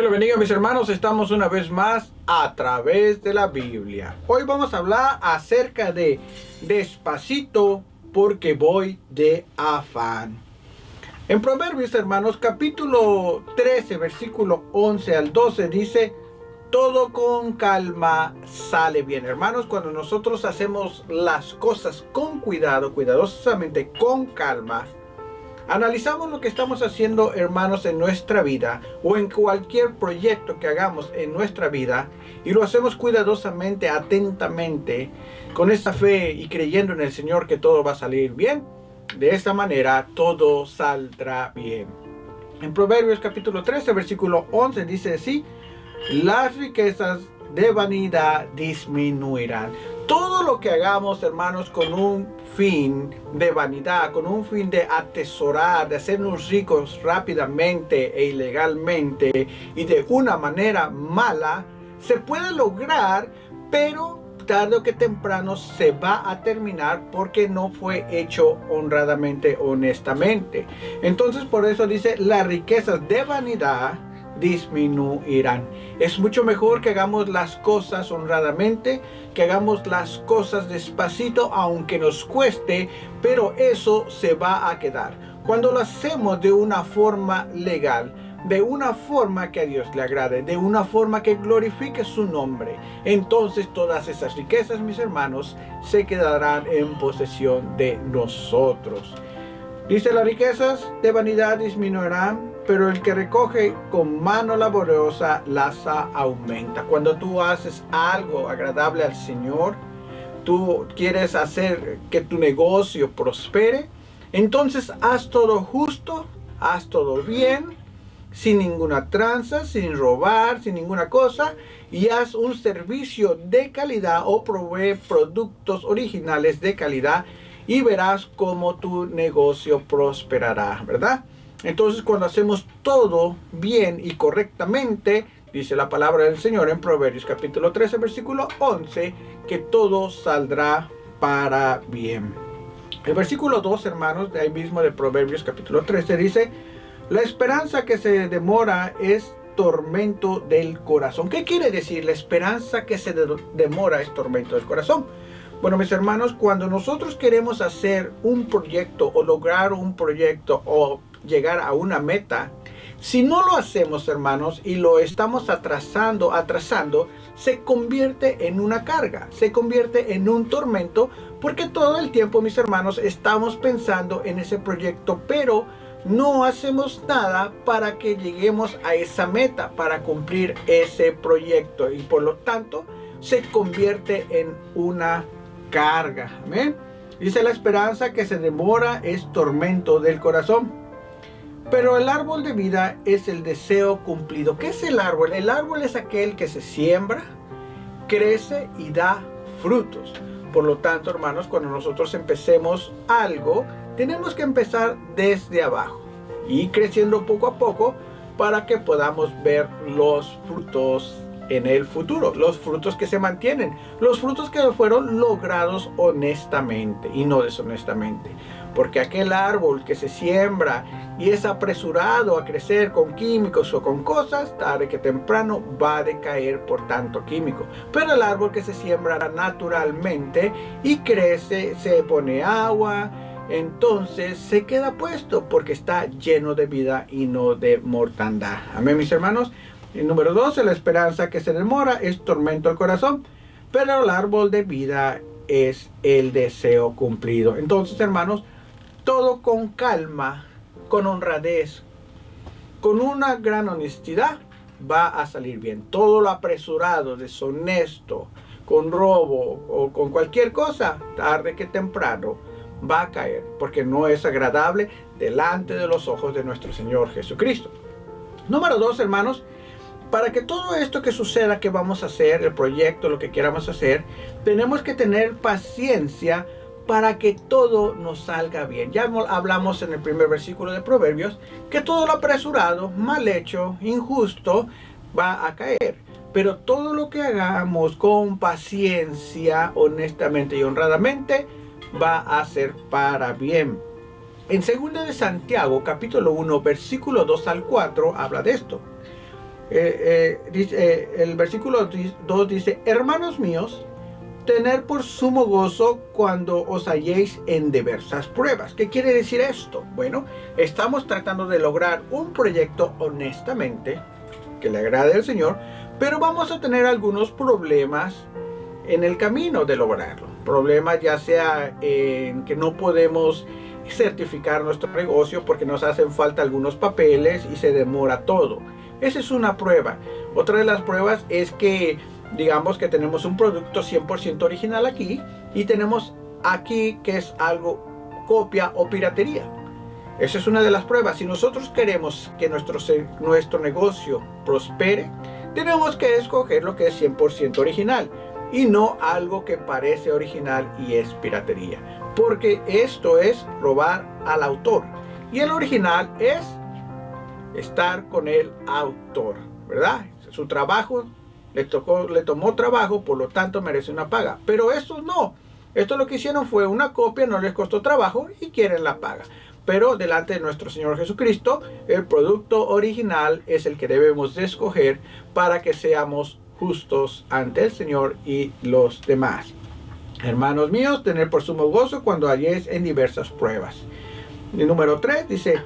Dios los bendiga, mis hermanos. Estamos una vez más a través de la Biblia. Hoy vamos a hablar acerca de despacito porque voy de afán. En Proverbios, hermanos, capítulo 13, versículo 11 al 12 dice: todo con calma sale bien. Hermanos, cuando nosotros hacemos las cosas con cuidado, cuidadosamente, con calma, analizamos lo que estamos haciendo, hermanos, en nuestra vida o en cualquier proyecto que hagamos en nuestra vida, y lo hacemos cuidadosamente, atentamente, con esta fe y creyendo en el Señor que todo va a salir bien. De esta manera todo saldrá bien. En Proverbios capítulo 13, versículo 11 dice así: las riquezas de vanidad disminuirán. Todo lo que hagamos, hermanos, con un fin de vanidad, con un fin de atesorar, de hacernos ricos rápidamente e ilegalmente y de una manera mala, se puede lograr, pero tarde o que temprano se va a terminar porque no fue hecho honradamente, honestamente. Entonces, por eso dice: las riquezas de vanidad disminuirán. Es mucho mejor que hagamos las cosas honradamente, que hagamos las cosas despacito, aunque nos cueste, pero eso se va a quedar. Cuando lo hacemos de una forma legal, de una forma que a Dios le agrade, de una forma que glorifique su nombre, entonces todas esas riquezas, mis hermanos, se quedarán en posesión de nosotros. Dice: las riquezas de vanidad disminuirán, pero el que recoge con mano laboriosa las aumenta. Cuando tú haces algo agradable al Señor, tú quieres hacer que tu negocio prospere, entonces haz todo justo, haz todo bien, sin ninguna tranza, sin robar, sin ninguna cosa, y haz un servicio de calidad o provee productos originales de calidad, y verás cómo tu negocio prosperará, ¿verdad? Entonces, cuando hacemos todo bien y correctamente, dice la palabra del Señor en Proverbios capítulo 13, versículo 11, que todo saldrá para bien. El versículo 2, hermanos, de ahí mismo de Proverbios capítulo 13 dice: la esperanza que se demora es tormento del corazón. ¿Qué quiere decir? La esperanza que se demora es tormento del corazón. Bueno, mis hermanos, cuando nosotros queremos hacer un proyecto o lograr un proyecto o llegar a una meta, si no lo hacemos, hermanos, y lo estamos atrasando, se convierte en una carga, se convierte en un tormento, porque todo el tiempo, mis hermanos, estamos pensando en ese proyecto, pero no hacemos nada para que lleguemos a esa meta, para cumplir ese proyecto, y por lo tanto se convierte en una carga. Amén. Dice: la esperanza que se demora es tormento del corazón, pero el árbol de vida es el deseo cumplido. ¿Qué es el árbol? El árbol es aquel que se siembra, crece y da frutos. Por lo tanto, hermanos, cuando nosotros empecemos algo, tenemos que empezar desde abajo y creciendo poco a poco para que podamos ver los frutos en el futuro, los frutos que se mantienen, los frutos que fueron logrados honestamente y no deshonestamente. Porque aquel árbol que se siembra y es apresurado a crecer con químicos o con cosas, tarde que temprano va a decaer por tanto químico. Pero el árbol que se siembra naturalmente y crece, se pone agua, entonces se queda puesto porque está lleno de vida y no de mortandad. Amén, mis hermanos. El número 12, la esperanza que se demora es tormento al corazón, pero el árbol de vida es el deseo cumplido. Entonces, hermanos, todo con calma, con honradez, con una gran honestidad, va a salir bien. Todo lo apresurado, deshonesto, con robo o con cualquier cosa, tarde que temprano va a caer, porque no es agradable delante de los ojos de nuestro Señor Jesucristo. Número 2, hermanos, para que todo esto que suceda, que vamos a hacer, el proyecto, lo que queramos hacer, tenemos que tener paciencia para que todo nos salga bien. Ya hablamos en el primer versículo de Proverbios que todo lo apresurado, mal hecho, injusto, va a caer. Pero todo lo que hagamos con paciencia, honestamente y honradamente, va a ser para bien. En 2 de Santiago, capítulo 1, versículo 2 al 4, habla de esto. El versículo 2 dice: hermanos míos, tener por sumo gozo cuando os halléis en diversas pruebas. ¿Qué quiere decir esto? Bueno, estamos tratando de lograr un proyecto honestamente, que le agrade al Señor, pero vamos a tener algunos problemas en el camino de lograrlo. Problemas ya sea en que no podemos certificar nuestro negocio porque nos hacen falta algunos papeles y se demora todo. Esa es una prueba. Otra de las pruebas es que digamos que tenemos un producto 100% original aquí y tenemos aquí que es algo copia o piratería. Esa es una de las pruebas. Si nosotros queremos que nuestro negocio prospere, tenemos que escoger lo que es 100% original y no algo que parece original y es piratería, porque esto es robar al autor y el original es estar con el autor, ¿verdad? Su trabajo le tomó trabajo, por lo tanto merece una paga. Pero estos no. Esto lo que hicieron fue una copia, no les costó trabajo y quieren la paga. Pero delante de nuestro Señor Jesucristo, el producto original es el que debemos de escoger para que seamos justos ante el Señor y los demás. Hermanos míos, tener por sumo gozo cuando halléis en diversas pruebas. Y número 3 dice: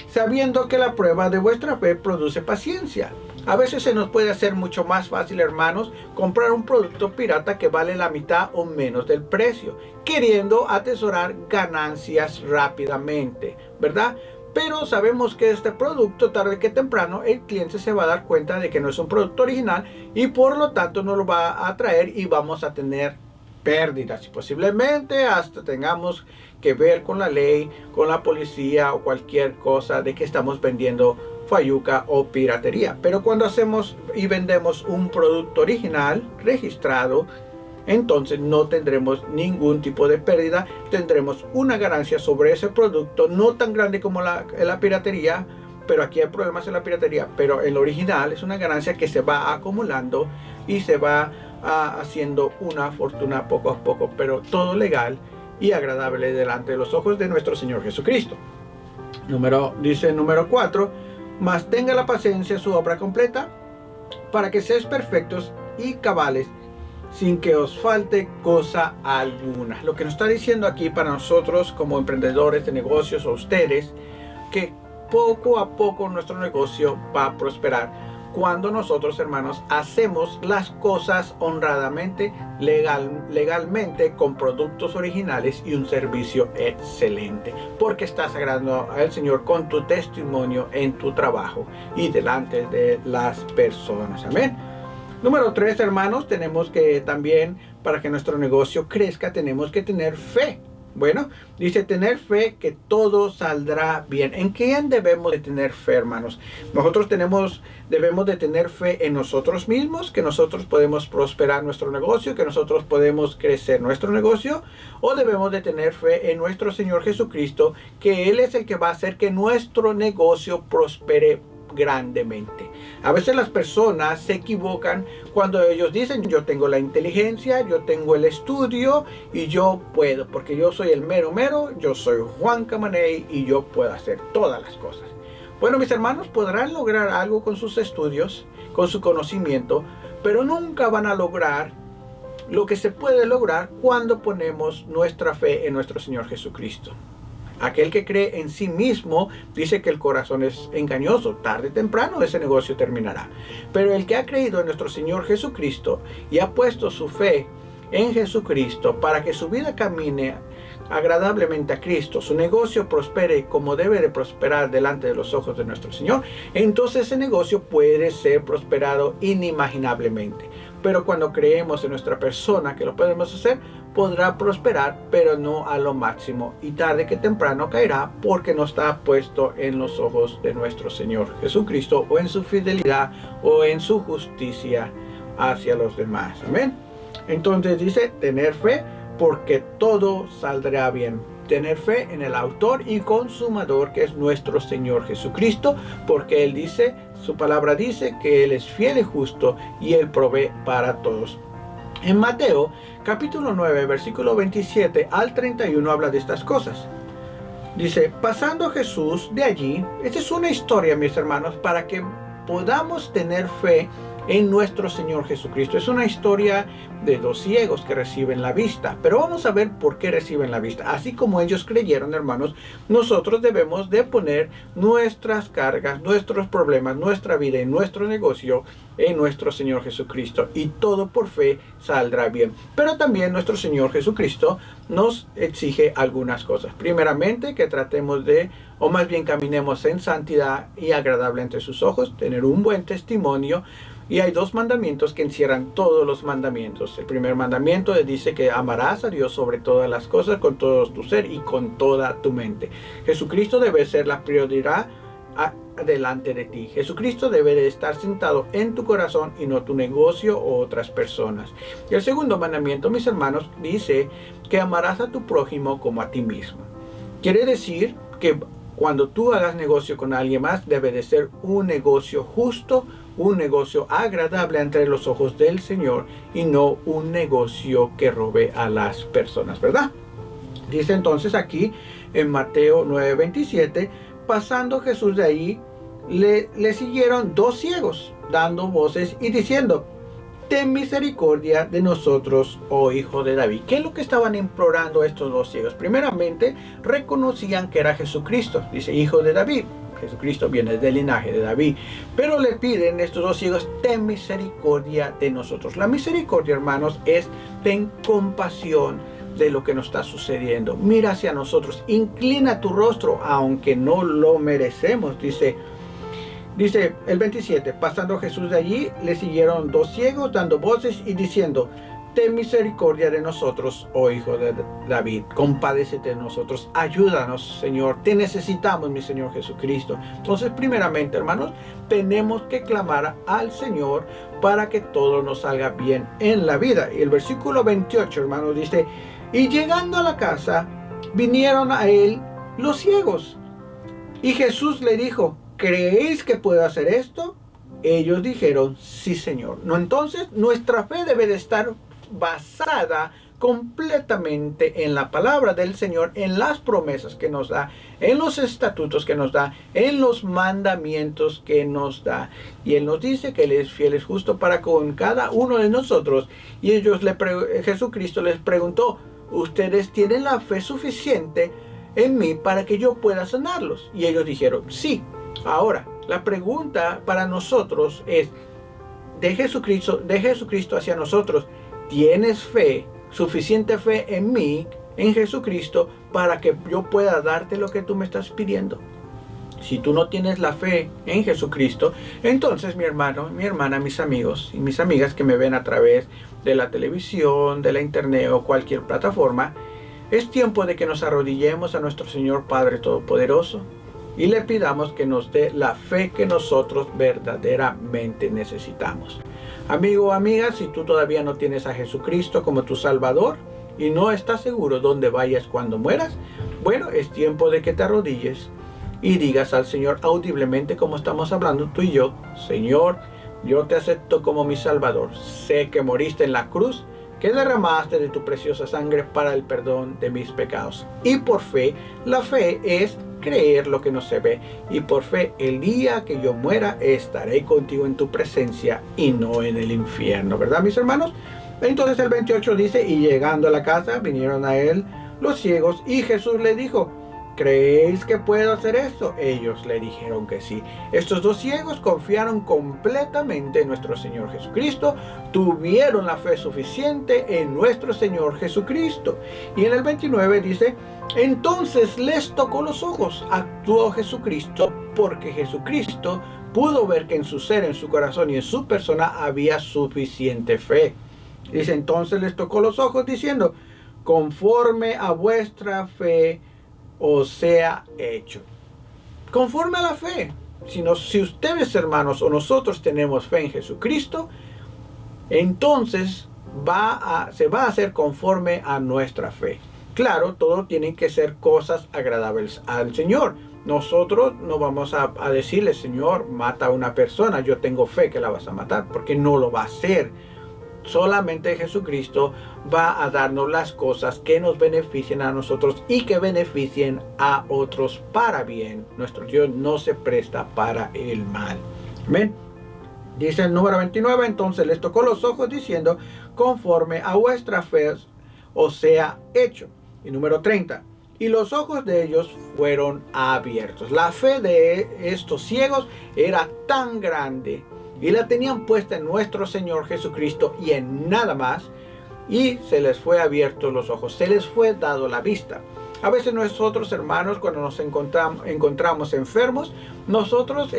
sabiendo que la prueba de vuestra fe produce paciencia. A veces se nos puede hacer mucho más fácil, hermanos, comprar un producto pirata que vale la mitad o menos del precio, queriendo atesorar ganancias rápidamente, ¿verdad? Pero sabemos que este producto, tarde que temprano, el cliente se va a dar cuenta de que no es un producto original y por lo tanto no lo va a traer y vamos a tener pérdidas y posiblemente hasta tengamos que ver con la ley, con la policía o cualquier cosa de que estamos vendiendo fayuca o piratería. Pero cuando hacemos y vendemos un producto original registrado, entonces no tendremos ningún tipo de pérdida, tendremos una ganancia sobre ese producto, no tan grande como la piratería, pero aquí hay problemas en la piratería, pero en lo original es una ganancia que se va acumulando y se va haciendo una fortuna poco a poco, pero todo legal y agradable delante de los ojos de nuestro Señor Jesucristo. Número 4, mas tenga la paciencia su obra completa, para que seáis perfectos y cabales, sin que os falte cosa alguna. Lo que nos está diciendo aquí para nosotros como emprendedores de negocios o ustedes, que poco a poco nuestro negocio va a prosperar cuando nosotros, hermanos, hacemos las cosas honradamente, legalmente, con productos originales y un servicio excelente, porque estás agradando al Señor con tu testimonio en tu trabajo y delante de las personas. Amén. Número 3, hermanos, tenemos que también, para que nuestro negocio crezca, tenemos que tener fe. Bueno, dice tener fe que todo saldrá bien. ¿En quién debemos de tener fe, hermanos? Nosotros debemos de tener fe en nosotros mismos, que nosotros podemos prosperar nuestro negocio, que nosotros podemos crecer nuestro negocio, o debemos de tener fe en nuestro Señor Jesucristo, que Él es el que va a hacer que nuestro negocio prospere grandemente. A veces las personas se equivocan cuando ellos dicen: yo tengo la inteligencia, yo tengo el estudio y yo puedo, porque yo soy el mero mero, yo soy Juan Camaney y yo puedo hacer todas las cosas. Bueno, mis hermanos, podrán lograr algo con sus estudios, con su conocimiento, pero nunca van a lograr lo que se puede lograr cuando ponemos nuestra fe en nuestro Señor Jesucristo. Aquel que cree en sí mismo dice que el corazón es engañoso, tarde o temprano ese negocio terminará. Pero el que ha creído en nuestro Señor Jesucristo y ha puesto su fe en Jesucristo para que su vida camine agradablemente a Cristo, su negocio prospere como debe de prosperar delante de los ojos de nuestro Señor, entonces ese negocio puede ser prosperado inimaginablemente. Pero cuando creemos en nuestra persona que lo podemos hacer, podrá prosperar, pero no a lo máximo, y tarde que temprano caerá porque no está puesto en los ojos de nuestro Señor Jesucristo, o en su fidelidad o en su justicia hacia los demás. Amén. Entonces dice tener fe porque todo saldrá bien. Tener fe en el autor y consumador, que es nuestro Señor Jesucristo, porque Él dice, su palabra dice que Él es fiel y justo y Él provee para todos. En Mateo capítulo 9 versículo 27 al 31 habla de estas cosas. Dice: pasando Jesús de allí, esta es una historia, mis hermanos, para que podamos tener fe en nuestro Señor Jesucristo. Es una historia de dos ciegos que reciben la vista, pero vamos a ver por qué reciben la vista. Así como ellos creyeron, hermanos, nosotros debemos de poner nuestras cargas, nuestros problemas, nuestra vida y nuestro negocio en nuestro Señor Jesucristo, y todo por fe saldrá bien. Pero también nuestro Señor Jesucristo nos exige algunas cosas. Primeramente, que tratemos de, o más bien caminemos en santidad y agradable ante sus ojos, tener un buen testimonio. Y hay dos mandamientos que encierran todos los mandamientos. El primer mandamiento dice que amarás a Dios sobre todas las cosas, con todo tu ser y con toda tu mente. Jesucristo debe ser la prioridad delante de ti. Jesucristo debe de estar sentado en tu corazón y no tu negocio o otras personas. Y el segundo mandamiento, mis hermanos, dice que amarás a tu prójimo como a ti mismo. Quiere decir que cuando tú hagas negocio con alguien más, debe de ser un negocio justo, un negocio agradable ante los ojos del Señor, y no un negocio que robe a las personas, ¿verdad? Dice entonces aquí en Mateo 9:27, pasando Jesús de ahí, le siguieron dos ciegos, dando voces y diciendo: ten misericordia de nosotros, oh hijo de David. ¿Qué es lo que estaban implorando estos dos ciegos? Primeramente, reconocían que era Jesucristo. Dice, hijo de David. Jesucristo viene del linaje de David. Pero le piden estos dos ciegos: ten misericordia de nosotros. La misericordia, hermanos, es ten compasión de lo que nos está sucediendo. Mira hacia nosotros. Inclina tu rostro, aunque no lo merecemos. Dice el 27, pasando Jesús de allí, le siguieron dos ciegos, dando voces y diciendo: ten misericordia de nosotros, oh hijo de David, compadécete de nosotros, ayúdanos, Señor, te necesitamos, mi Señor Jesucristo. Entonces, primeramente, hermanos, tenemos que clamar al Señor para que todo nos salga bien en la vida. Y el versículo 28, hermanos, dice: y llegando a la casa, vinieron a él los ciegos. Y Jesús le dijo: ¿creéis que puedo hacer esto? Ellos dijeron: sí, Señor. No, entonces nuestra fe debe de estar basada completamente en la palabra del Señor, en las promesas que nos da, en los estatutos que nos da, en los mandamientos que nos da. Y Él nos dice que Él es fiel, es justo para con cada uno de nosotros. Y Jesucristo les preguntó: ¿ustedes tienen la fe suficiente en mí para que yo pueda sanarlos? Y ellos dijeron: sí. Ahora, la pregunta para nosotros es, de Jesucristo hacia nosotros, ¿tienes fe, suficiente fe en mí, en Jesucristo, para que yo pueda darte lo que tú me estás pidiendo? Si tú no tienes la fe en Jesucristo, entonces, mi hermano, mi hermana, mis amigos y mis amigas que me ven a través de la televisión, de la internet o cualquier plataforma, es tiempo de que nos arrodillemos a nuestro Señor Padre Todopoderoso y le pidamos que nos dé la fe que nosotros verdaderamente necesitamos. Amigo o amiga, si tú todavía no tienes a Jesucristo como tu Salvador y no estás seguro dónde vayas cuando mueras, bueno, es tiempo de que te arrodilles y digas al Señor audiblemente, como estamos hablando tú y yo: Señor, yo te acepto como mi Salvador. Sé que moriste en la cruz, que derramaste de tu preciosa sangre para el perdón de mis pecados. Y por fe, la fe es creer lo que no se ve, y por fe el día que yo muera estaré contigo en tu presencia y no en el infierno, ¿verdad, mis hermanos? Entonces el 28 dice: y llegando a la casa vinieron a él los ciegos, y Jesús le dijo: ¿creéis que puedo hacer esto? Ellos le dijeron que sí. Estos dos ciegos confiaron completamente en nuestro Señor Jesucristo, tuvieron la fe suficiente en nuestro Señor Jesucristo. Y en el 29 dice: entonces les tocó los ojos. Actuó Jesucristo, porque Jesucristo pudo ver que en su ser, en su corazón y en su persona había suficiente fe. Dice: entonces les tocó los ojos, diciendo: conforme a vuestra fe os sea hecho. Conforme a la fe. Si ustedes, hermanos, o nosotros tenemos fe en Jesucristo, entonces se va a hacer conforme a nuestra fe. Claro, todo tiene que ser cosas agradables al Señor. Nosotros no vamos a decirle: Señor, mata a una persona, yo tengo fe que la vas a matar, porque no lo va a hacer. Solamente Jesucristo va a darnos las cosas que nos beneficien a nosotros y que beneficien a otros para bien. Nuestro Dios no se presta para el mal. Amén. Dice el número 29, entonces les tocó los ojos diciendo, conforme a vuestra fe os sea hecho. Y número 30, y los ojos de ellos fueron abiertos. La fe de estos ciegos era tan grande y la tenían puesta en nuestro Señor Jesucristo y en nada más. Y se les fue abiertos los ojos, se les fue dado la vista. A veces nosotros, hermanos, cuando nos encontramos enfermos, nosotros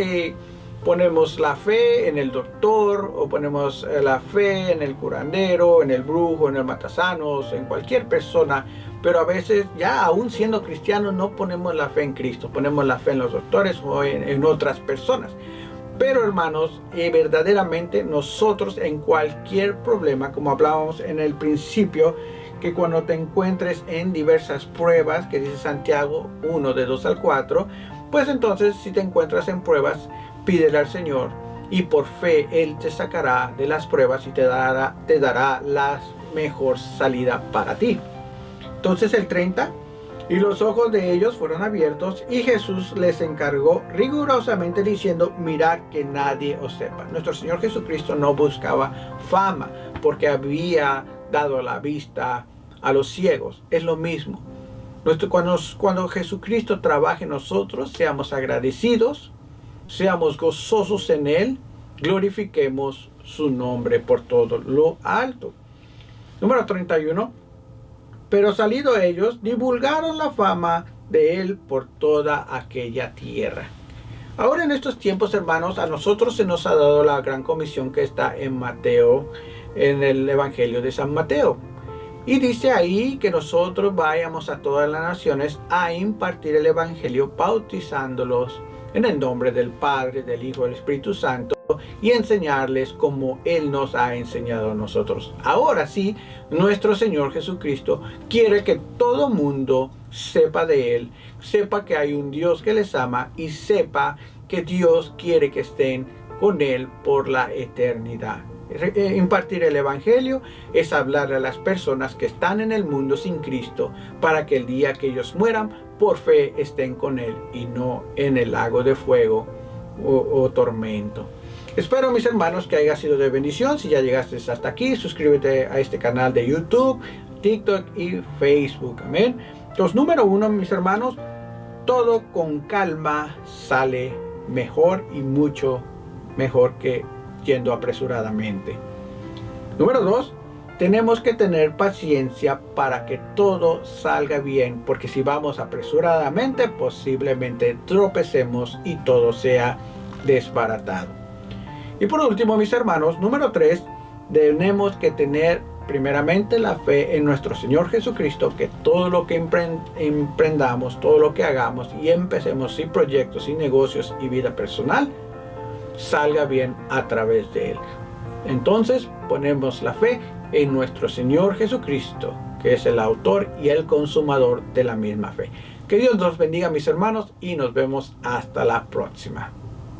ponemos la fe en el doctor, o ponemos la fe en el curandero, en el brujo, en el matasanos, en cualquier persona. Pero a veces, ya aún siendo cristianos, no ponemos la fe en Cristo, ponemos la fe en los doctores o en otras personas. Pero hermanos, verdaderamente nosotros en cualquier problema, como hablábamos en el principio, que cuando te encuentres en diversas pruebas, que dice Santiago 1 de 2 al 4, pues entonces si te encuentras en pruebas, pídele al Señor y por fe Él te sacará de las pruebas y te dará la mejor salida para ti. Entonces el 30, y los ojos de ellos fueron abiertos y Jesús les encargó rigurosamente diciendo, mirad que nadie os sepa. Nuestro Señor Jesucristo no buscaba fama porque había dado la vista a los ciegos. Es lo mismo. Cuando Jesucristo trabaje en nosotros, seamos agradecidos, seamos gozosos en Él, glorifiquemos su nombre por todo lo alto. Número 31. Pero salido ellos, divulgaron la fama de Él por toda aquella tierra. Ahora en estos tiempos, hermanos, a nosotros se nos ha dado la gran comisión que está en Mateo, en el Evangelio de San Mateo. Y dice ahí que nosotros vayamos a todas las naciones a impartir el Evangelio, bautizándolos en el nombre del Padre, del Hijo y del Espíritu Santo, y enseñarles como Él nos ha enseñado a nosotros. Ahora sí, nuestro Señor Jesucristo quiere que todo mundo sepa de Él, sepa que hay un Dios que les ama y sepa que Dios quiere que estén con Él por la eternidad. Impartir el Evangelio es hablar a las personas que están en el mundo sin Cristo para que el día que ellos mueran por fe estén con Él y no en el lago de fuego o tormento. Espero, mis hermanos, que haya sido de bendición. Si ya llegaste hasta aquí, suscríbete a este canal de YouTube, TikTok y Facebook. Amén. Entonces, número 1, mis hermanos, todo con calma sale mejor y mucho mejor que yendo apresuradamente. Número 2, tenemos que tener paciencia para que todo salga bien, porque si vamos apresuradamente, posiblemente tropecemos y todo sea desbaratado. Y por último, mis hermanos, número 3, tenemos que tener primeramente la fe en nuestro Señor Jesucristo, que todo lo que emprendamos, todo lo que hagamos y empecemos y proyectos y negocios y vida personal, salga bien a través de Él. Entonces ponemos la fe en nuestro Señor Jesucristo, que es el autor y el consumador de la misma fe. Que Dios los bendiga, mis hermanos, y nos vemos hasta la próxima.